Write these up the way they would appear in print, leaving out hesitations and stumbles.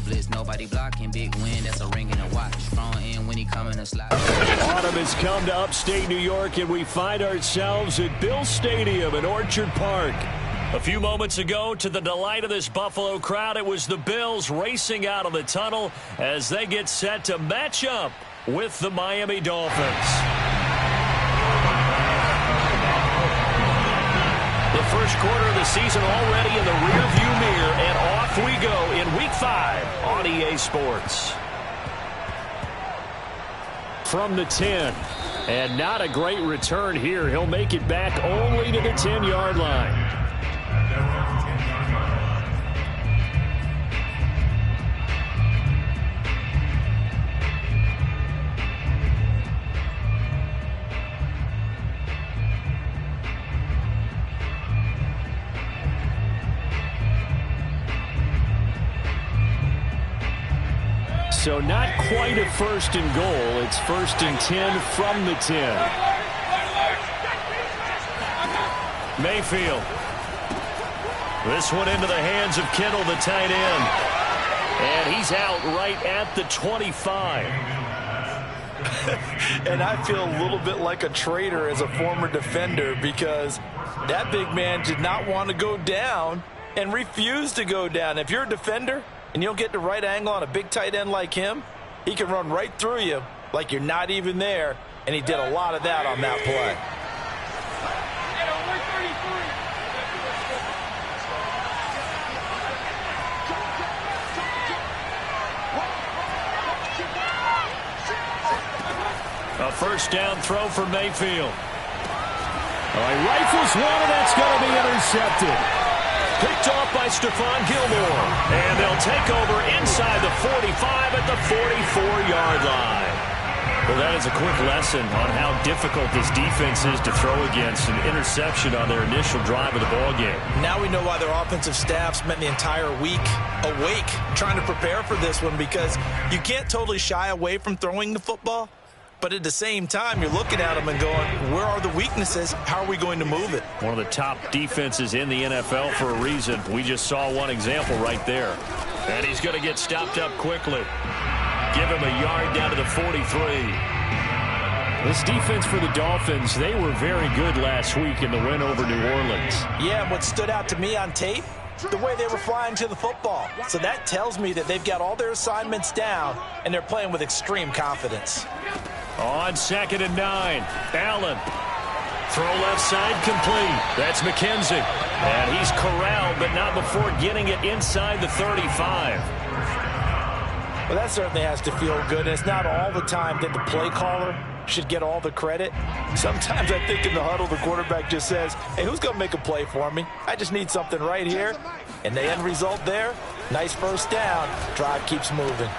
blitz, nobody blocking. Big win, that's a ring and a watch. Front end when he coming to slide. Autumn has come to upstate New York, and we find ourselves at Bill Stadium in Orchard Park. A few moments ago, to the delight of this Buffalo crowd, it was the Bills racing out of the tunnel as they get set to match up with the Miami Dolphins. The first quarter of the season already in the rearview mirror, and off we go in Week 5 on EA Sports. From the 10, and not a great return here. He'll make it back only to the 10-yard line. So not quite a first and goal. It's first and 10 from the 10. Mayfield. This one into the hands of Kittle, the tight end. And he's out right at the 25. And I feel a little bit like a traitor as a former defender because that big man did not want to go down and refused to go down. If you're a defender and you don't get the right angle on a big tight end like him, he can run right through you like you're not even there, and he did a lot of that on that play. A first down throw for Mayfield. He rifles one, and that's going to be intercepted. Picked off by Stephon Gilmore. And they'll take over inside the 45 at the 44-yard line. Well, that is a quick lesson on how difficult this defense is to throw against. An interception on their initial drive of the ballgame. Now we know why their offensive staff spent the entire week awake trying to prepare for this one, because you can't totally shy away from throwing the football. But at the same time, you're looking at them and going, where are the weaknesses? How are we going to move it? One of the top defenses in the NFL for a reason. We just saw one example right there. And he's going to get stopped up quickly. Give him a yard down to the 43. This defense for the Dolphins, they were very good last week in the win over New Orleans. Yeah, and what stood out to me on tape, the way they were flying to the football. So that tells me that they've got all their assignments down, and they're playing with extreme confidence. On 2nd and 9, Allen. Throw left side complete. That's McKenzie. And he's corralled, but not before getting it inside the 35. Well, that certainly has to feel good. And it's not all the time that the play caller should get all the credit. Sometimes I think in the huddle, the quarterback just says, hey, who's going to make a play for me? I just need something right here. And the end result there, nice first down. Drive keeps moving.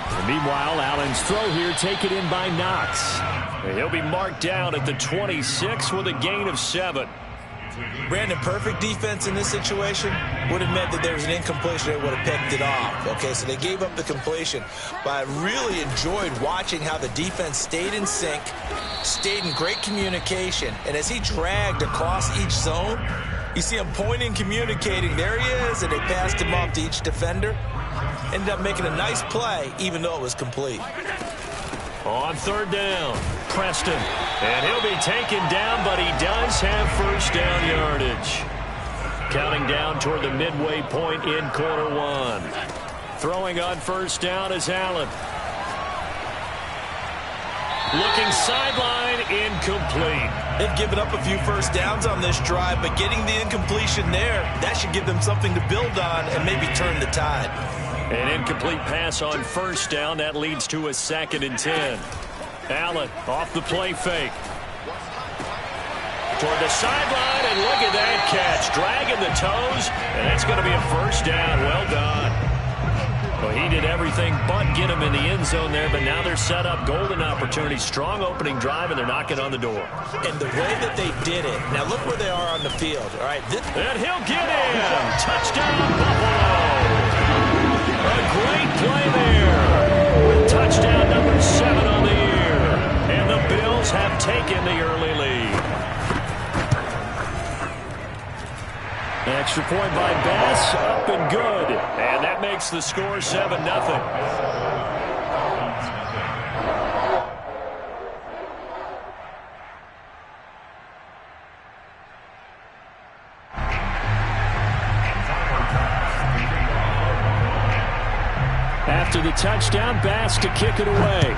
And meanwhile, Allen's throw here taken in by Knox. And he'll be marked down at the 26 with a gain of 7. Brandon, perfect defense in this situation would have meant that there was an incompletion. They would have picked it off. Okay, so they gave up the completion. But I really enjoyed watching how the defense stayed in sync, stayed in great communication. And as he dragged across each zone, you see him pointing, communicating. There he is, and they passed him off to each defender. Ended up making a nice play, even though it was complete. On 3rd down, Preston. And he'll be taken down, but he does have first down yardage. Counting down toward the midway point in quarter 1. Throwing on first down is Allen. Looking sideline, incomplete. They've given up a few first downs on this drive, but getting the incompletion there, that should give them something to build on and maybe turn the tide. An incomplete pass on first down. That leads to a 2nd and 10. Allen off the play fake. Toward the sideline, and look at that catch. Dragging the toes, and that's going to be a first down. Well done. Well, he did everything but get him in the end zone there, but now they're set up. Golden opportunity, strong opening drive, and they're knocking on the door. And the way that they did it, now look where they are on the field. All right, and he'll get in. Touchdown, Buffalo. A great play there with touchdown number 7 on the year. And the Bills have taken the early lead. Extra point by Bass, up and good. And that makes the score 7-0. After the touchdown, Bass to kick it away.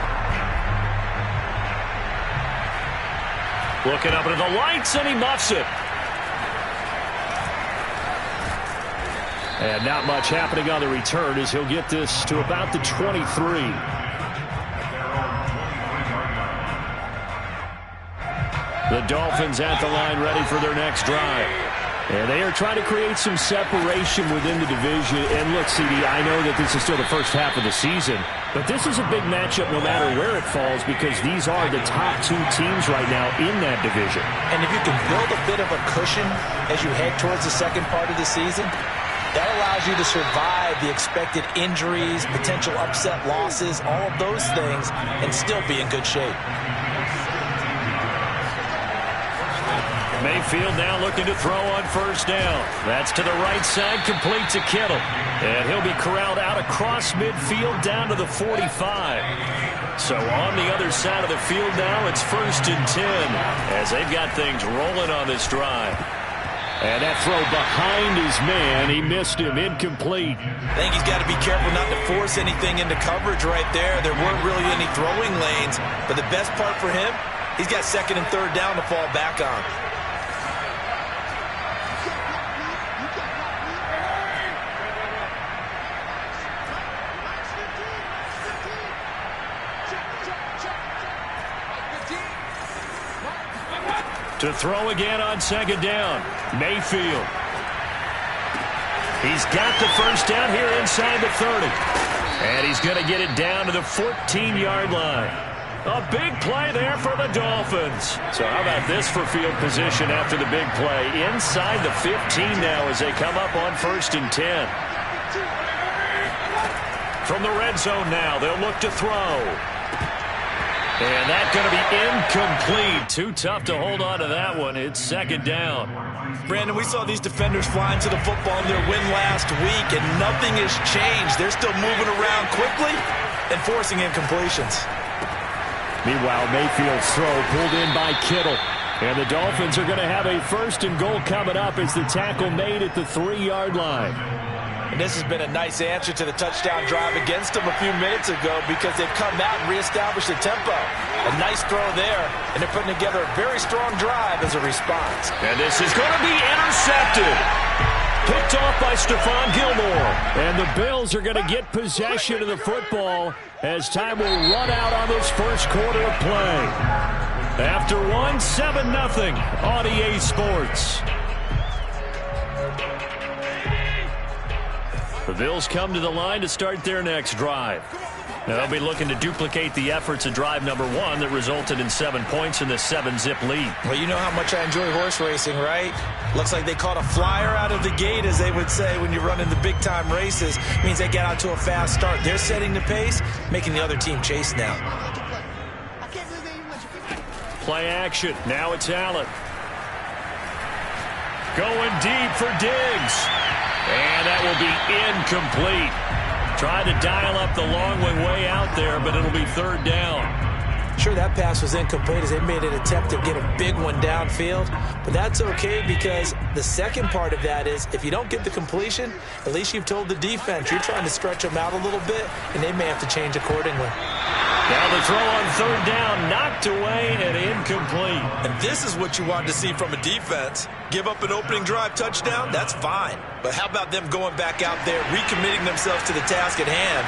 Looking up into the lights, and he muffs it. And not much happening on the return as he'll get this to about the 23. The Dolphins at the line ready for their next drive. And they are trying to create some separation within the division. And look, CD, I know that this is still the first half of the season, but this is a big matchup no matter where it falls because these are the top two teams right now in that division. And if you can build a bit of a cushion as you head towards the second part of the season, that allows you to survive the expected injuries, potential upset losses, all of those things, and still be in good shape. Mayfield now looking to throw on first down. That's to the right side, complete to Kittle. And he'll be corralled out across midfield down to the 45. So on the other side of the field now, it's 1st and 10 as they've got things rolling on this drive. And that throw behind his man, he missed him, incomplete. I think he's got to be careful not to force anything into coverage right there. There weren't really any throwing lanes, but the best part for him, he's got 2nd and 3rd down to fall back on. To throw again on 2nd down, Mayfield. He's got the first down here inside the 30. And he's going to get it down to the 14-yard line. A big play there for the Dolphins. So how about this for field position after the big play? Inside the 15 now as they come up on 1st and 10. From the red zone now, they'll look to throw. And that's going to be incomplete. Too tough to hold on to that one. It's 2nd down. Brandon, we saw these defenders flying to the football in their win last week, and nothing has changed. They're still moving around quickly and forcing incompletions. Meanwhile, Mayfield's throw pulled in by Kittle. And the Dolphins are going to have a 1st and goal coming up as the tackle made at the 3-yard line. And this has been a nice answer to the touchdown drive against them a few minutes ago because they've come out and reestablished the tempo. A nice throw there, and they're putting together a very strong drive as a response. And this is going to be intercepted. Picked off by Stephon Gilmore. And the Bills are going to get possession of the football as time will run out on this first quarter of play. After 7-0 on EA Sports. The Bills come to the line to start their next drive. Now they'll be looking to duplicate the efforts of drive number 1 that resulted in 7 points in the 7-zip lead. Well, you know how much I enjoy horse racing, right? Looks like they caught a flyer out of the gate, as they would say when you're running the big-time races. It means they get out to a fast start. They're setting the pace, making the other team chase now. Play action. Now it's Allen. Going deep for Diggs. And that will be incomplete. Tried to dial up the long way out there, but it'll be 3rd down. Sure, that pass was incomplete as they made an attempt to get a big one downfield. But that's okay because the second part of that is if you don't get the completion, at least you've told the defense you're trying to stretch them out a little bit, and they may have to change accordingly. Now the throw on 3rd down, knocked away and incomplete. And this is what you want to see from a defense. Give up an opening drive touchdown, that's fine. But how about them going back out there, recommitting themselves to the task at hand,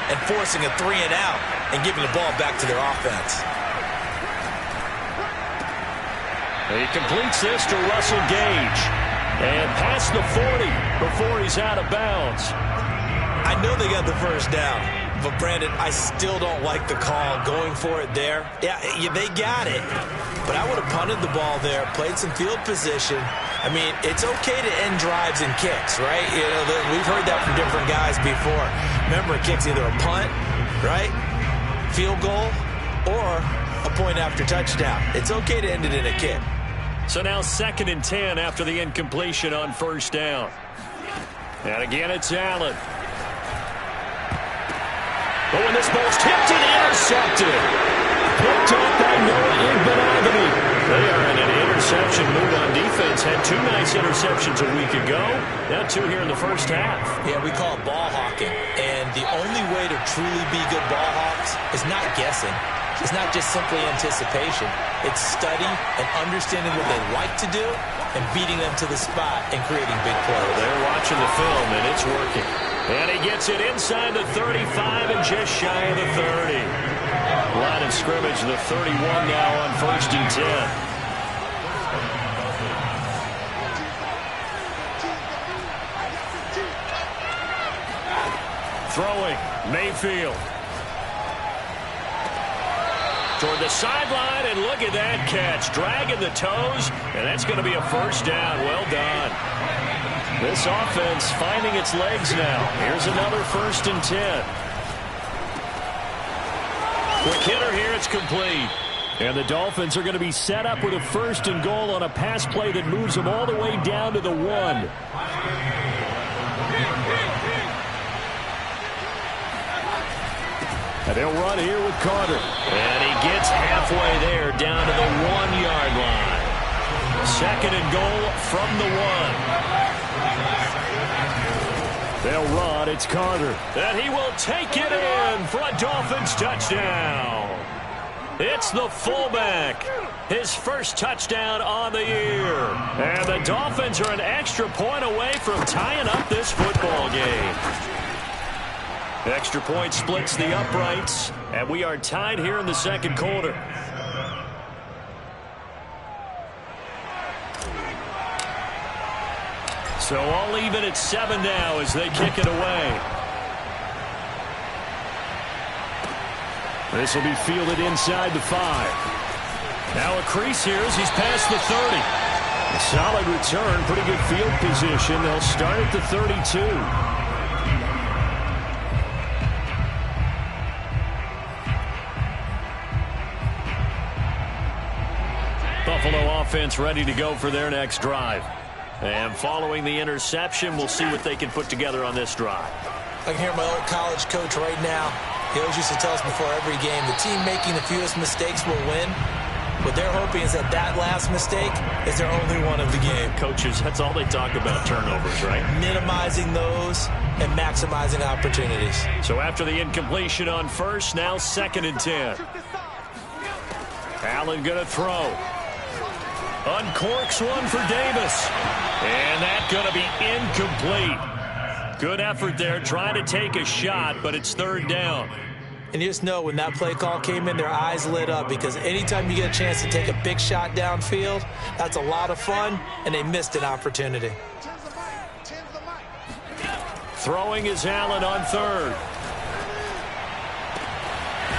and forcing a 3-and-out and giving the ball back to their offense. He completes this to Russell Gage. And past the 40 before he's out of bounds. I know they got the first down. But, Brandon, I still don't like the call going for it there. Yeah, they got it. But I would have punted the ball there, played some field position. I mean, it's okay to end drives and kicks, right? You know, we've heard that from different guys before. Remember, a kick's either a punt, right, field goal, or a point after touchdown. It's okay to end it in a kick. So now 2nd and 10 after the incompletion on first down. And again, it's Allen. But when this ball's tipped and intercepted. Picked up by Noah Igbinoghene. They are in an interception mood on defense. Had 2 nice interceptions a week ago. Now 2 here in the first half. Yeah, we call it ball hawking. And the only way to truly be good ball hawks is not guessing. It's not just simply anticipation. It's study and understanding what they like to do and beating them to the spot and creating big plays. They're watching the film, and it's working. And he gets it inside the 35 and just shy of the 30. Line of scrimmage, the 31 now on 1st and 10. Throwing, Mayfield. Toward the sideline, and look at that catch. Dragging the toes, and that's going to be a first down. Well done. This offense finding its legs now. Here's another 1st and 10. Quick hitter here, it's complete. And the Dolphins are going to be set up with a 1st and goal on a pass play that moves them all the way down to the 1. And they'll run here with Carter. And he gets halfway there, down to the 1-yard line. 2nd and goal from the 1. They'll run, it's Carter. And he will take it in for a Dolphins touchdown. It's the fullback. His first touchdown on the year. And the Dolphins are an extra point away from tying up this football game. Extra point splits the uprights, and we are tied here in the 2nd quarter. So all even at 7 now as they kick it away. This will be fielded inside the 5. Now a crease here as he's past the 30. A solid return, pretty good field position. They'll start at the 32. Buffalo offense ready to go for their next drive. And following the interception, we'll see what they can put together on this drive. I can hear my old college coach right now. He always used to tell us before every game, the team making the fewest mistakes will win. What they're hoping is that last mistake is their only one of the game. Coaches, that's all they talk about, turnovers, right? Minimizing those and maximizing opportunities. So after the incompletion on first, now 2nd and 10. Allen going to throw. Uncorks one for Davis. And that's going to be incomplete. Good effort there, trying to take a shot, but it's 3rd down. And you just know when that play call came in, their eyes lit up because anytime you get a chance to take a big shot downfield, that's a lot of fun, and they missed an opportunity. Throwing is Allen on 3rd.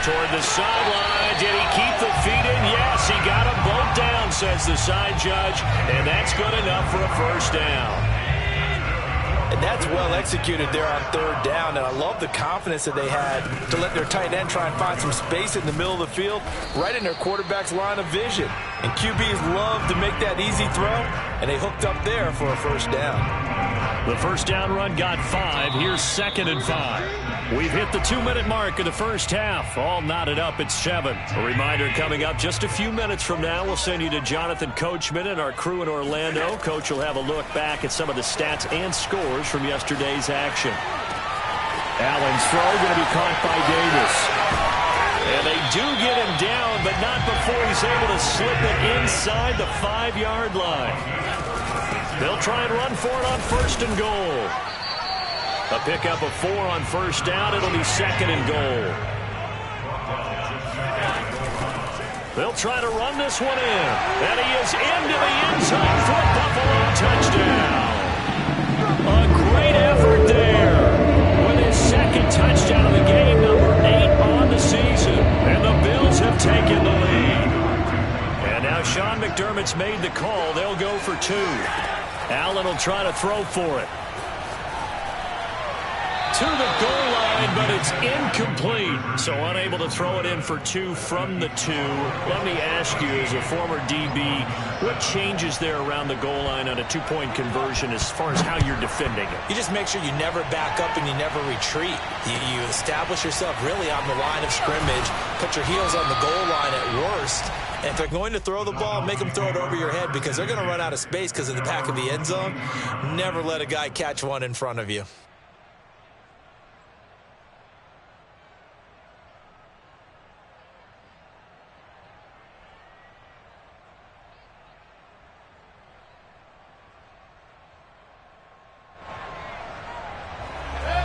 Toward the sideline. Did he keep the feet in? Yes, he got them both down, says the side judge, and that's good enough for a first down. And that's well executed there on 3rd down, and I love the confidence that they had to let their tight end try and find some space in the middle of the field, right in their quarterback's line of vision. And QBs love to make that easy throw, and they hooked up there for a first down. The first down run got 5. Here's 2nd and 5. We've hit the 2-minute mark of the first half. All knotted up at 7. A reminder coming up just a few minutes from now. We'll send you to Jonathan Coachman and our crew in Orlando. Coach will have a look back at some of the stats and scores from yesterday's action. Allen's throw going to be caught by Davis. And they do get him down, but not before he's able to slip it inside the 5-yard line. They'll try and run for it on 1st and goal. A pickup of 4 on first down. It'll be 2nd and goal. They'll try to run this one in. And he is into the end zone for a Buffalo touchdown. A great effort there. With his 2nd touchdown of the game, number 8 on the season. And the Bills have taken the lead. And now Sean McDermott's made the call. They'll go for 2. Allen will try to throw for it. to the goal line, but it's incomplete. So unable to throw it in for 2 from the 2. Let me ask you, as a former DB, what changes there around the goal line on a 2-point conversion as far as how you're defending it? You just make sure you never back up and you never retreat. You establish yourself really on the line of scrimmage, put your heels on the goal line at worst, and if they're going to throw the ball, make them throw it over your head because they're going to run out of space because of the back of the end zone. Never let a guy catch one in front of you.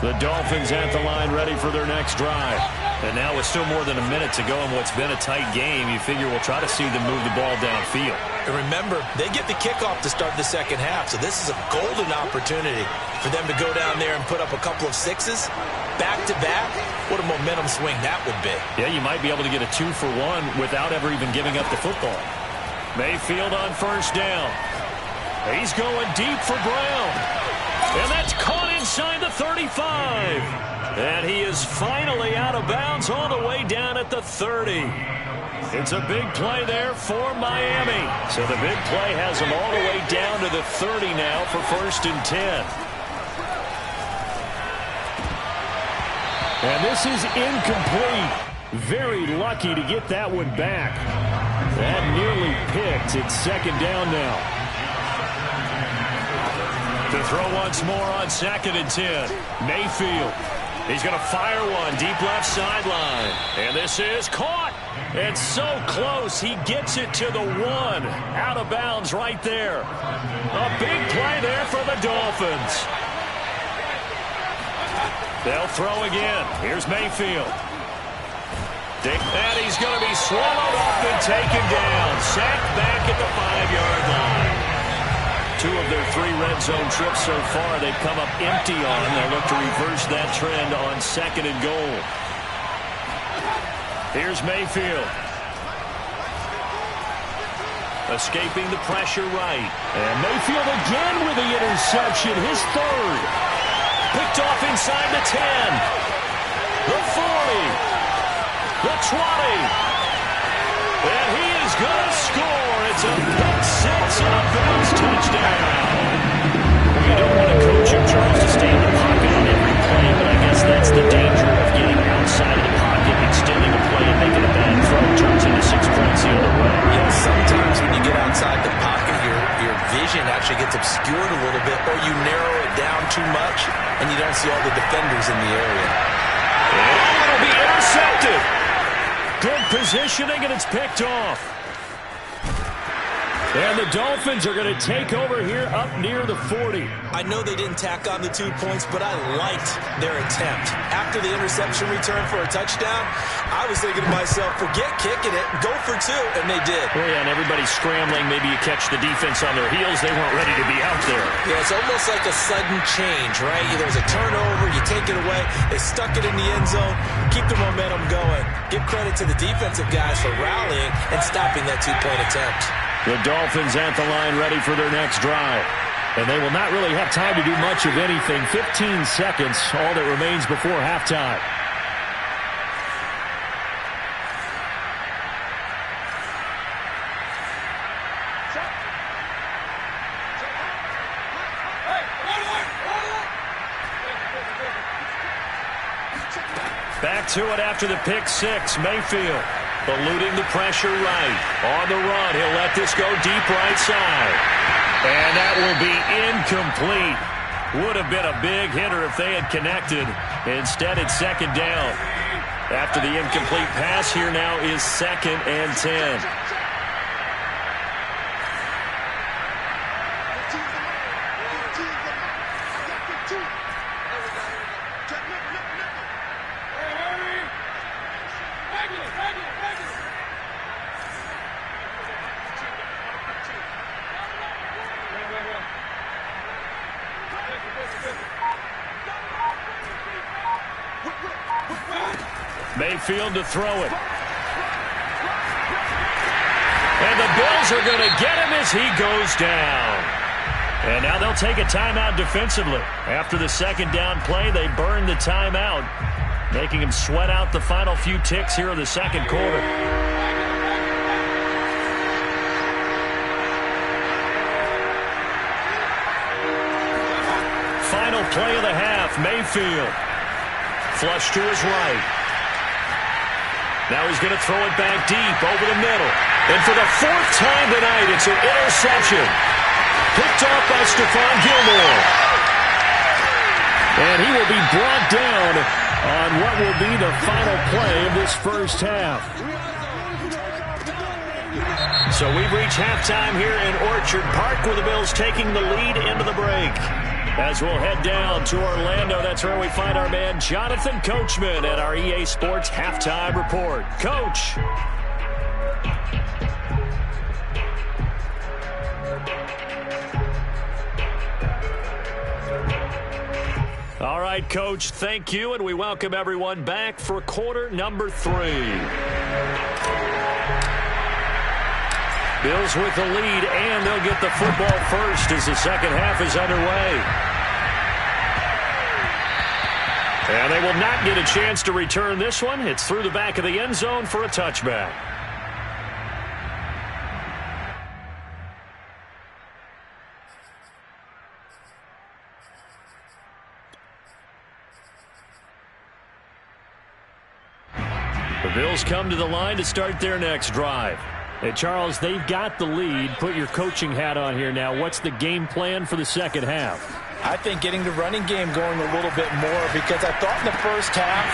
The Dolphins at the line ready for their next drive. And now with still more than a minute to go in what's been a tight game, you figure we'll try to see them move the ball downfield. And remember, they get the kickoff to start the second half, so this is a golden opportunity for them to go down there and put up a couple of sixes back-to-back. What a momentum swing that would be. Yeah, you might be able to get a 2-for-1 without ever even giving up the football. Mayfield on first down. He's going deep for Brown. And that's caught inside the 35. And he is finally out of bounds all the way down at the 30. It's a big play there for Miami. So the big play has them all the way down to the 30 now for 1st and 10. And this is incomplete. Very lucky to get that one back. That nearly picked. It's 2nd down now. To throw once more on 2nd and 10. Mayfield. He's going to fire one deep left sideline. And this is caught. It's so close. He gets it to the 1. Out of bounds right there. A big play there for the Dolphins. They'll throw again. Here's Mayfield. And he's going to be swallowed up and taken down. Sacked back at the 5-yard line. 2 of their 3 red zone trips so far they've come up empty on. They'll look to reverse that trend on 2nd and goal. Here's Mayfield. Escaping the pressure right. And Mayfield again with the interception. His 3rd. Picked off inside the 10. The 40. The 20. And he is going to score. It's a pick 6 and a bounce touchdown. Well, you don't want to coach him, Charles, to stay in the pocket on every play, but I guess that's the danger of getting outside of the pocket, extending a play, and making a bad throw. Turns into 6 points the other way. Yeah, sometimes when you get outside the pocket, your vision actually gets obscured a little bit, or you narrow it down too much, and you don't see all the defenders in the area. And it'll be intercepted. Good positioning, and it's picked off. And the Dolphins are going to take over here up near the 40. I know they didn't tack on the 2 points, but I liked their attempt. After the interception return for a touchdown, I was thinking to myself, forget kicking it, go for 2, and they did. Oh, yeah, and everybody's scrambling. Maybe you catch the defense on their heels. They weren't ready to be out there. Yeah, it's almost like a sudden change, right? There's a turnover, you take it away, they stuck it in the end zone, keep the momentum going. Give credit to the defensive guys for rallying and stopping that 2-point attempt. The Dolphins at the line ready for their next drive. And they will not really have time to do much of anything. 15 seconds, all that remains before halftime. Back to it after the pick 6. Mayfield eluding the pressure right. On the run, he'll let this go deep right side. And that will be incomplete. Would have been a big hitter if they had connected. Instead, it's 2nd down. After the incomplete pass, here now is 2nd and 10. Mayfield to throw it. And the Bills are going to get him as he goes down. And now they'll take a timeout defensively. After the second down play, they burn the timeout, making them sweat out the final few ticks here in the second quarter. Final play of the half, Mayfield. Flush to his right. Now he's going to throw it back deep over the middle. And for the fourth time tonight, it's an interception. Picked off by Stephon Gilmore. And he will be brought down on what will be the final play of this first half. So we've reached halftime here in Orchard Park, where the Bills taking the lead into the break. As we'll head down to Orlando, that's where we find our man Jonathan Coachman at our EA Sports Halftime Report. Coach. All right, Coach, thank you, and we welcome everyone back for quarter number 3. Bills with the lead, and they'll get the football first as the second half is underway. And they will not get a chance to return this one. It's through the back of the end zone for a touchback. The Bills come to the line to start their next drive. Hey, Charles, they've got the lead. Put your coaching hat on here now. What's the game plan for the second half? I think getting the running game going a little bit more, because I thought in the first half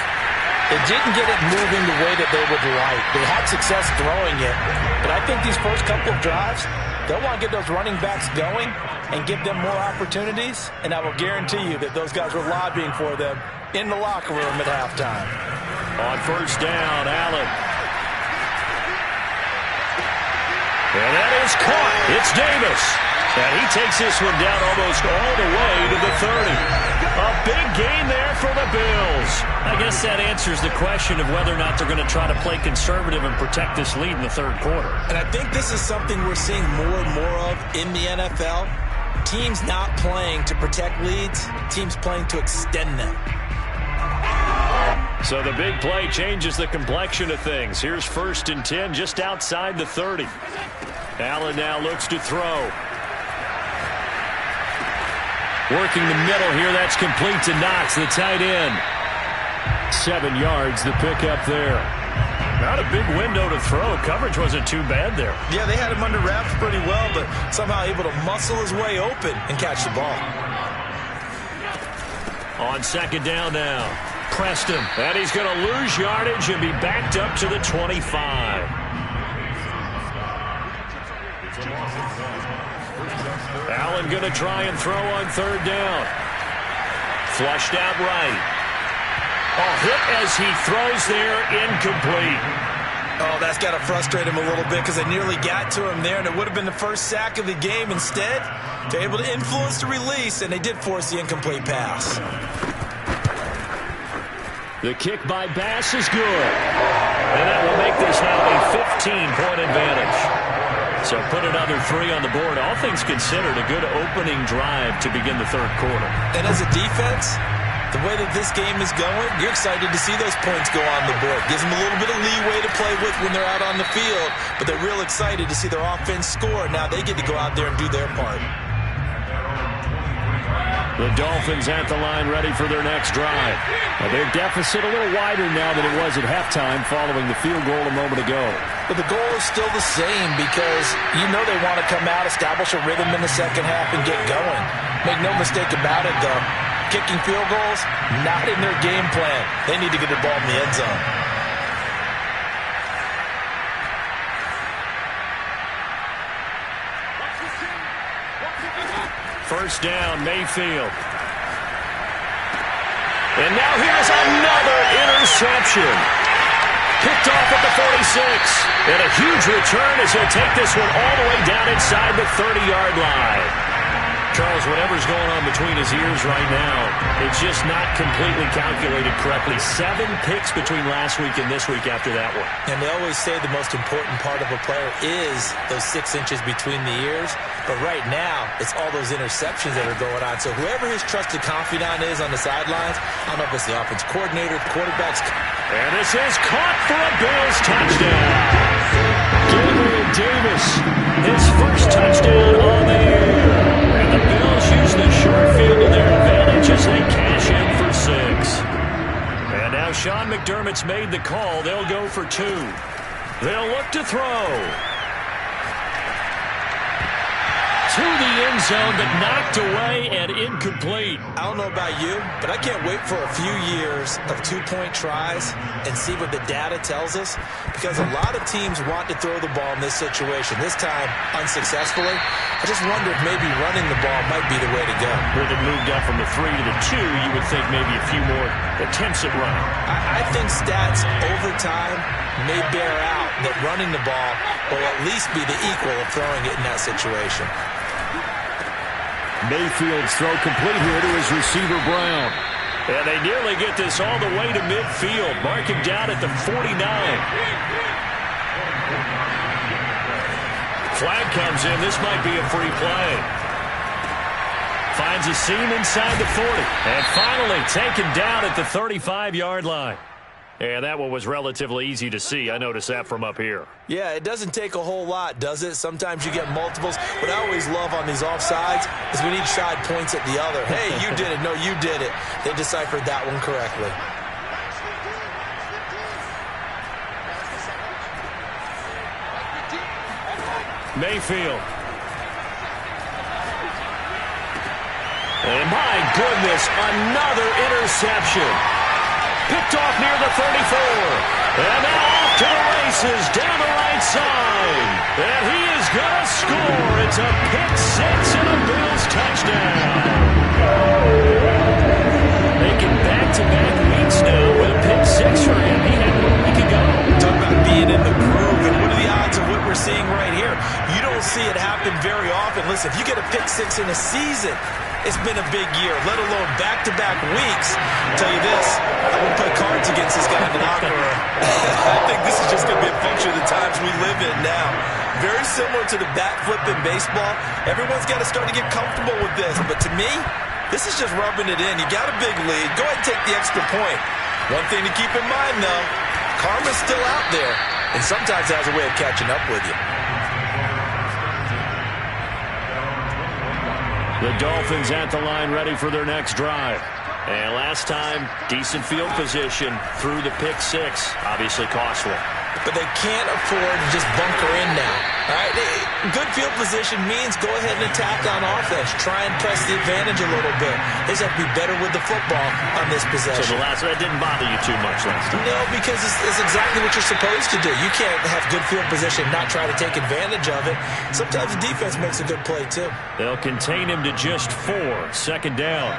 they didn't get it moving the way that they would like. They had success throwing it, but I think these first couple of drives, they'll want to get those running backs going and give them more opportunities, and I will guarantee you that those guys were lobbying for them in the locker room at halftime. On first down, Allen. And that is caught. It's Davis. And he takes this one down almost all the way to the 30. A big gain there for the Bills. I guess that answers the question of whether or not they're going to try to play conservative and protect this lead in the third quarter. And I think this is something we're seeing more and more of in the NFL. Teams not playing to protect leads, teams playing to extend them. So the big play changes the complexion of things. Here's 1st and 10 just outside the 30. Allen now looks to throw. Working the middle here, that's complete to Knox, the tight end. 7 yards, the pickup there. Not a big window to throw. Coverage wasn't too bad there. Yeah, they had him under wraps pretty well, but somehow able to muscle his way open and catch the ball. On second down now, Preston. And he's going to lose yardage and be backed up to the 25. Allen going to try and throw on third down. Flushed out right. A hit as he throws there, incomplete. Oh, that's got to frustrate him a little bit, because they nearly got to him there, and it would have been the first sack of the game. Instead, they're able to influence the release, and they did force the incomplete pass. The kick by Bass is good. And that will make this now a 15-point advantage. So put another 3 on the board. All things considered, a good opening drive to begin the third quarter. And as a defense, the way that this game is going, you're excited to see those points go on the board. Gives them a little bit of leeway to play with when they're out on the field, but they're real excited to see their offense score. Now they get to go out there and do their part. The Dolphins at the line, ready for their next drive. Their deficit a little wider now than it was at halftime following the field goal a moment ago. But the goal is still the same, because you know they want to come out, establish a rhythm in the second half, and get going. Make no mistake about it, though. Kicking field goals, not in their game plan. They need to get the ball in the end zone. First down, Mayfield. And now here's another interception. Picked off at the 46. And a huge return as he'll take this one all the way down inside the 30-yard line. Charles, whatever's going on between his ears right now, it's just not completely calculated correctly. 7 picks between last week and this week after that one. And they always say the most important part of a player is those 6 inches between the ears. But right now, it's all those interceptions that are going on. So whoever his trusted confidant is on the sidelines, I don't know if it's the offense coordinator, quarterbacks. And this is caught for a Bills touchdown. Gabriel Davis, his first touchdown on the year. And the Bills use the short field to their advantage as they cash in for 6. And now Sean McDermott's made the call. They'll go for 2. They'll look to throw. To the end zone, but knocked away and incomplete. I don't know about you, but I can't wait for a few years of 2-point tries and see what the data tells us, because a lot of teams want to throw the ball in this situation, this time unsuccessfully. I just wonder if maybe running the ball might be the way to go. With it moved up from the 3 to the 2, you would think maybe a few more attempts at running. I think stats over time may bear out that running the ball will at least be the equal of throwing it in that situation. Mayfield's throw complete here to his receiver, Brown. And they nearly get this all the way to midfield. Mark him down at the 49. Flag comes in. This might be a free play. Finds a seam inside the 40. And finally taken down at the 35-yard line. And that one was relatively easy to see. I noticed that from up here. Yeah, it doesn't take a whole lot, does it? Sometimes you get multiples. What I always love on these offsides is when each side points at the other. Hey, you did it. No, you did it. They deciphered that one correctly. Mayfield. And my goodness, another interception. Picked off near the 34. And now off to the races down the right side. And he is going to score. It's a pick 6 and a Bills touchdown. Making back-to-back weeks now with a pick 6 for him. He had 1 week ago. Talk about being in the groove. And what are the odds of what we're seeing right here? You don't see it happen very often. Listen, if you get a pick 6 in a season, it's been a big year, let alone back-to-back weeks. I'll tell you this, I wouldn't play cards against this guy in the locker room. I think this is just going to be a function of the times we live in now. Very similar to the bat flip in baseball. Everyone's got to start to get comfortable with this. But to me, this is just rubbing it in. You got a big lead. Go ahead and take the extra point. One thing to keep in mind, though, karma's still out there, and sometimes has a way of catching up with you. The Dolphins at the line ready for their next drive. And last time, decent field position through the pick 6. Obviously costly. But they can't afford to just bunker in now. All right? Good field position means go ahead and attack on offense. Try and press the advantage a little bit. They just have to be better with the football on this possession. So that didn't bother you too much last time? No, because it's exactly what you're supposed to do. You can't have good field position, not try to take advantage of it. Sometimes the defense makes a good play, too. They'll contain him to just 4. Second down.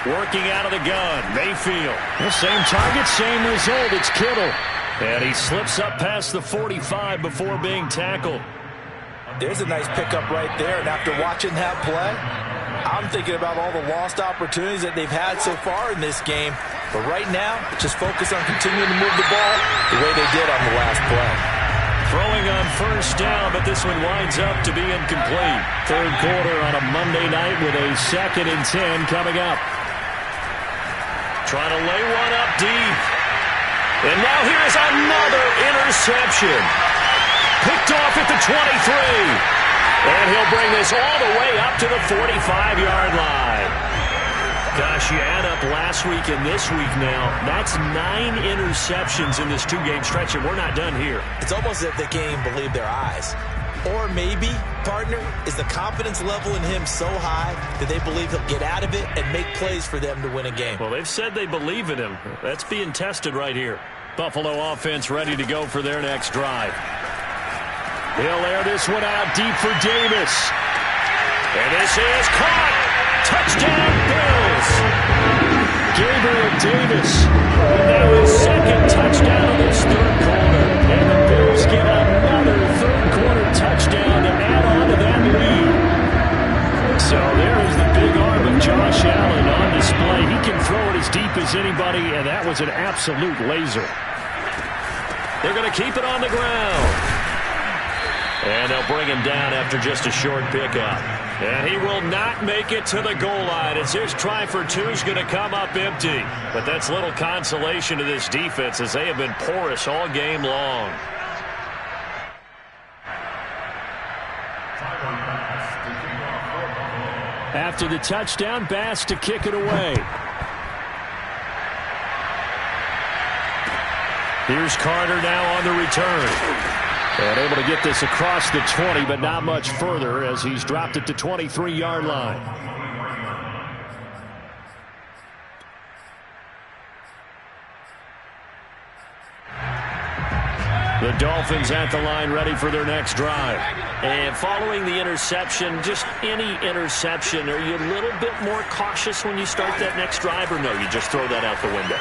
Working out of the gun, Mayfield. The same target, same result. It's Kittle. And he slips up past the 45 before being tackled. There's a nice pickup right there. And after watching that play, I'm thinking about all the lost opportunities that they've had so far in this game. But right now, just focus on continuing to move the ball the way they did on the last play. Throwing on first down, but this one winds up to be incomplete. Third quarter on a Monday night with a 2nd and 10 coming up. Trying to lay one up deep. And now here's another interception. Picked off at the 23. And he'll bring this all the way up to the 45-yard line. Gosh, you add up last week and this week now. That's 9 interceptions in this 2-game stretch, and we're not done here. It's almost as if they can't even believe their eyes. Or maybe, partner, is the confidence level in him so high that they believe he'll get out of it and make plays for them to win a game. Well, they've said they believe in him. That's being tested right here. Buffalo offense ready to go for their next drive. He'll air this one out deep for Davis. And this is caught. Touchdown, Bills. Gabriel Davis. Now his 2nd touchdown of this 3rd quarter. And the Bills get another as anybody, and that was an absolute laser. They're going to keep it on the ground. And they'll bring him down after just a short pickup. And he will not make it to the goal line as his try for two is going to come up empty. But that's little consolation to this defense as they have been porous all game long. After the touchdown, Bass to kick it away. Here's Carter now on the return. And able to get this across the 20, but not much further as he's dropped it to 23-yard line. The Dolphins at the line ready for their next drive. And following the interception, just any interception, are you a little bit more cautious when you start that next drive, or no, you just throw that out the window?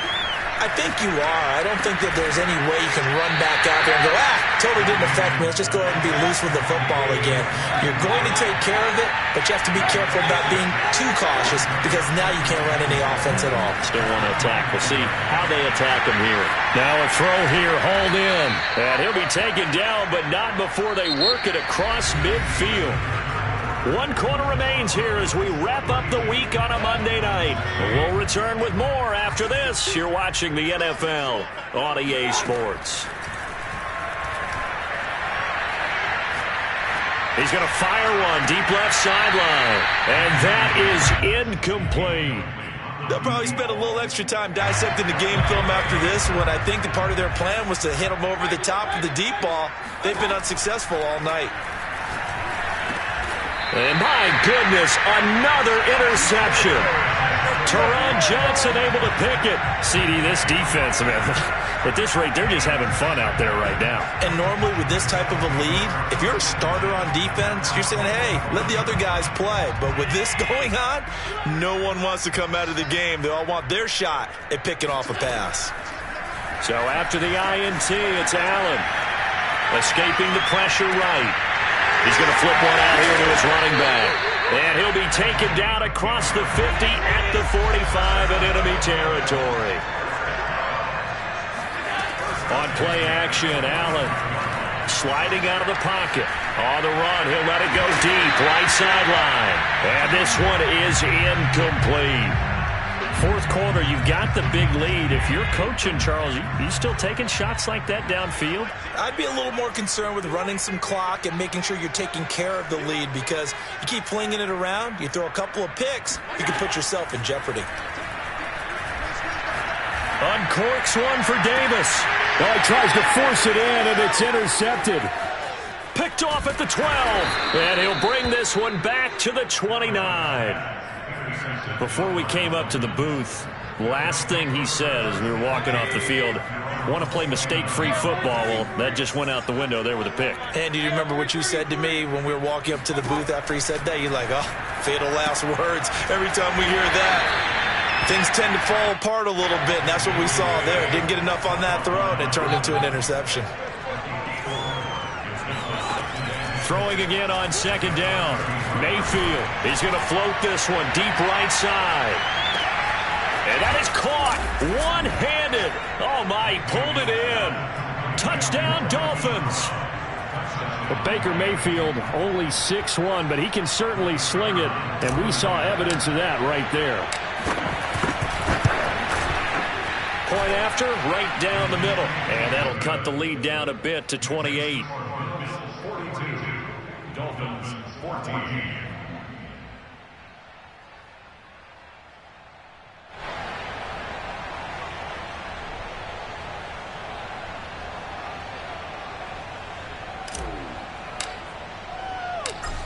I think you are. I don't think that there's any way you can run back out there and go, totally didn't affect me. Let's just go ahead and be loose with the football again. You're going to take care of it, but you have to be careful about being too cautious because now you can't run any offense at all. Still want to attack. We'll see how they attack him here. Now a throw here, hauled in. And he'll be taken down, but not before they work it across midfield. 1 quarter remains here as we wrap up the week on a Monday night. We'll return with more after this. You're watching the NFL on EA Sports. He's going to fire one deep left sideline. And that is incomplete. They'll probably spend a little extra time dissecting the game film after this when I think the part of their plan was to hit them over the top of the deep ball. They've been unsuccessful all night. And my goodness, another interception. Teron Johnson able to pick it. CD, this defense, man, at this rate, they're just having fun out there right now. And normally with this type of a lead, if you're a starter on defense, you're saying, hey, let the other guys play. But with this going on, no one wants to come out of the game. They all want their shot at picking off a pass. So after the INT, it's Allen. Escaping the pressure right. He's going to flip one out here to his running back. And he'll be taken down across the 50 at the 45 in enemy territory. On play action, Allen sliding out of the pocket. On the run, he'll let it go deep, right sideline. And this one is incomplete. Fourth quarter, you've got the big lead. If you're coaching, Charles, you still taking shots like that downfield? I'd be a little more concerned with running some clock and making sure you're taking care of the lead because you keep flinging it around, you throw a couple of picks, you can put yourself in jeopardy. Uncorks one for Davis. Oh, he tries to force it in, and it's intercepted. Picked off at the 12. And he'll bring this one back to the 29. Before we came up to the booth, last thing he said as we were walking off the field, want to play mistake-free football. Well, that just went out the window there with a pick. And do you remember what you said to me when we were walking up to the booth after he said that? You're like, oh, fatal last words. Every time we hear that, things tend to fall apart a little bit, and that's what we saw there. Didn't get enough on that throw, and it turned into an interception. Throwing again on second down. Mayfield. He's going to float this one deep right side. And that is caught one-handed. Oh, my, he pulled it in. Touchdown, Dolphins. But Baker Mayfield only 6'1", but he can certainly sling it, and we saw evidence of that right there. Point after, right down the middle. And that'll cut the lead down a bit to 28. 42, Dolphins 14.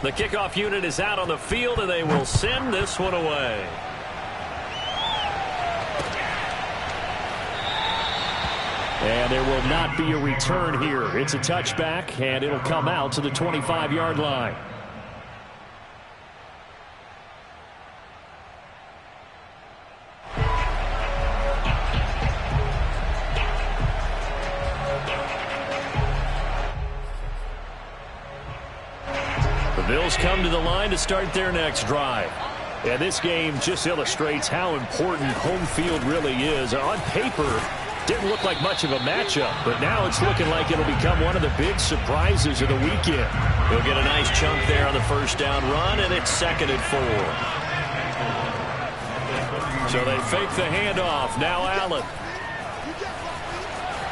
The kickoff unit is out on the field, and they will send this one away. And there will not be a return here. It's a touchback, and it'll come out to the 25-yard line. The Bills come to the line to start their next drive. And this game just illustrates how important home field really is. On paper, didn't look like much of a matchup, but now it's looking like it'll become one of the big surprises of the weekend. He'll get a nice chunk there on the first down run, and it's 2nd and 4. So they fake the handoff. Now Allen.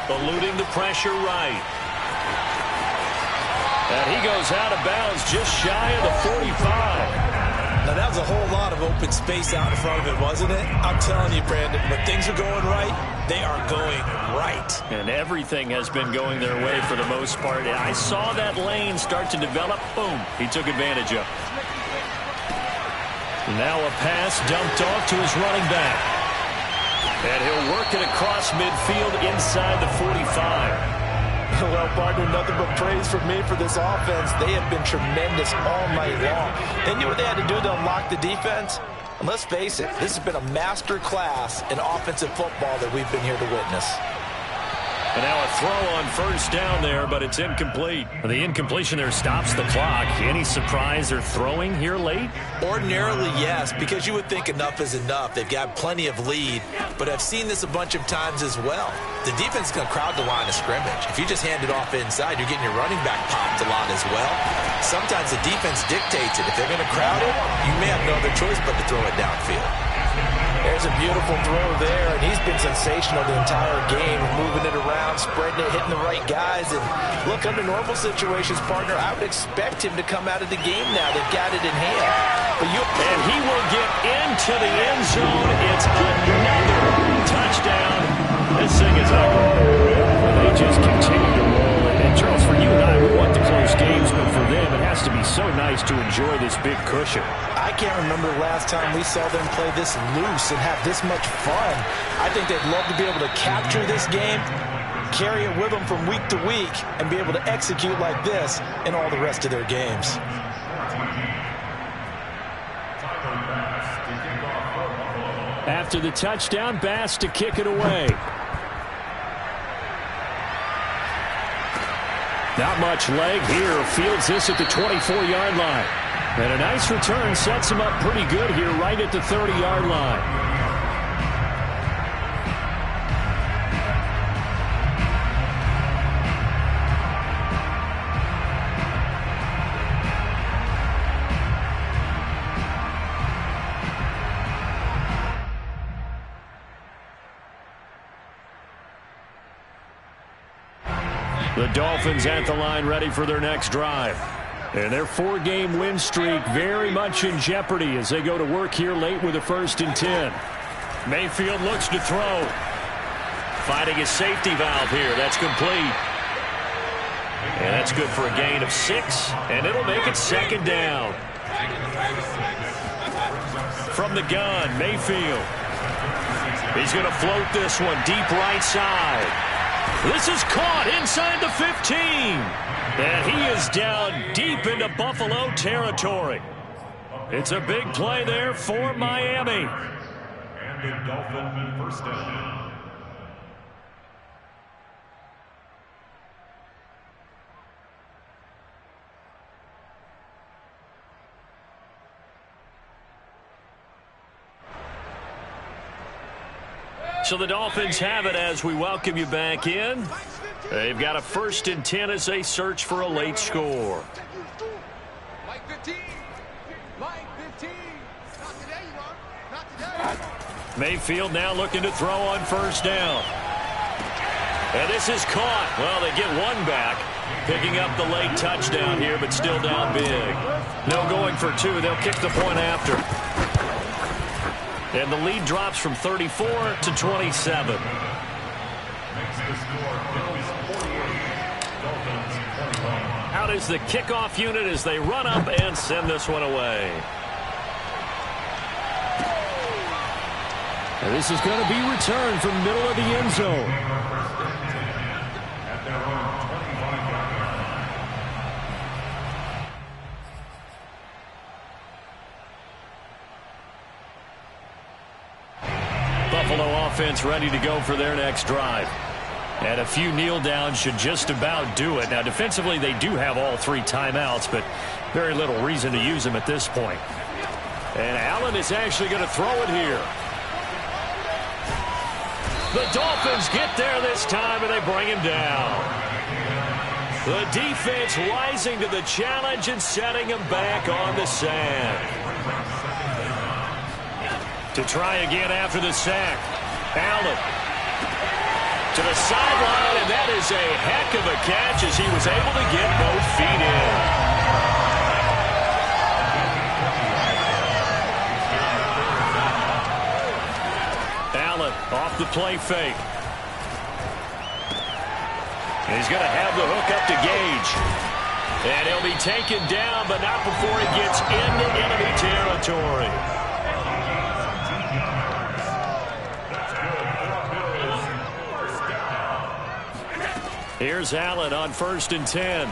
Eluding the pressure right. And he goes out of bounds just shy of the 45. Now, that was a whole lot of open space out in front of it, wasn't it? I'm telling you, Brandon, when things are going right, they are going right. And everything has been going their way for the most part. I saw that lane start to develop. Boom. He took advantage of it. Now a pass dumped off to his running back. And he'll work it across midfield inside the 45. Well, partner, nothing but praise from me for this offense. They have been tremendous all night long. They knew what they had to do to unlock the defense. And let's face it, this has been a master class in offensive football that we've been here to witness. And now a throw on first down there, but it's incomplete. The incompletion there stops the clock. Any surprise they're throwing here late? Ordinarily, yes, because you would think enough is enough. They've got plenty of lead, but I've seen this a bunch of times as well. The defense is going to crowd the line of scrimmage. If you just hand it off inside, you're getting your running back popped a lot as well. Sometimes the defense dictates it. If they're going to crowd it, you may have no other choice but to throw it downfield. There's a beautiful throw there, and he's been sensational the entire game, moving it around, spreading it, hitting the right guys. And look, under normal situations, partner, I would expect him to come out of the game now. They've got it in hand. And he will get into the end zone. It's another touchdown. This thing is over. They just continue to roll. And Charles, for you and I, we want the close games, but for them, it has to be so nice to enjoy this big cushion. I can't remember the last time we saw them play this loose and have this much fun. I think they'd love to be able to capture this game, carry it with them from week to week, and be able to execute like this in all the rest of their games. After the touchdown, Bass to kick it away. Not much leg here. Fields this at the 24-yard line. And a nice return sets him up pretty good here right at the 30-yard line. The Dolphins at the line ready for their next drive. And their 4-game win streak very much in jeopardy as they go to work here late with a 1st and 10. Mayfield looks to throw. Finding his safety valve here. That's complete. And that's good for a gain of 6. And it'll make it 2nd down. From the gun, Mayfield. He's going to float this one deep right side. This is caught inside the 15. And he is down deep into Buffalo territory. It's a big play there for Miami. And the Dolphin first down. So the Dolphins have it as we welcome you back in. They've got a 1st and 10 as they search for a late score. Like 15. Like 15. Not today, you are. Not today. Mayfield now looking to throw on 1st down. And this is caught. Well, they get one back. Picking up the late touchdown here, but still down big. No going for 2. They'll kick the point after. And the lead drops from 34 to 27. Out is the kickoff unit as they run up and send this one away. And this is going to be returned from the middle of the end zone. Buffalo offense ready to go for their next drive. And a few kneel downs should just about do it. Now, defensively, they do have all 3 timeouts, but very little reason to use them at this point. And Allen is actually going to throw it here. The Dolphins get there this time, and they bring him down. The defense rising to the challenge and setting him back on the sand. To try again after the sack. Allen to the sideline, and that is a heck of a catch as he was able to get both feet in. Off the play fake. And he's going to have the hook up to Gage. And he'll be taken down, but not before he gets into enemy territory. Here's Allen on 1st and 10.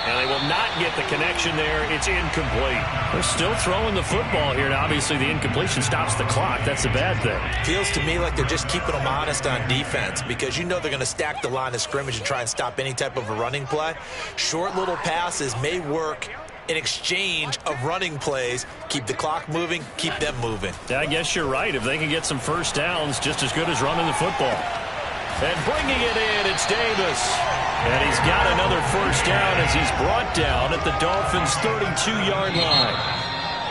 And they will not get the connection there. It's incomplete. They're still throwing the football here. Now, obviously, the incompletion stops the clock. That's the bad thing. Feels to me like they're just keeping them honest on defense because you know they're going to stack the line of scrimmage and try and stop any type of a running play. Short little passes may work in exchange of running plays. Keep the clock moving, keep them moving. Yeah, I guess you're right. If they can get some first downs, just as good as running the football. And bringing it in, it's Davis. And he's got another first down as he's brought down at the Dolphins' 32-yard line.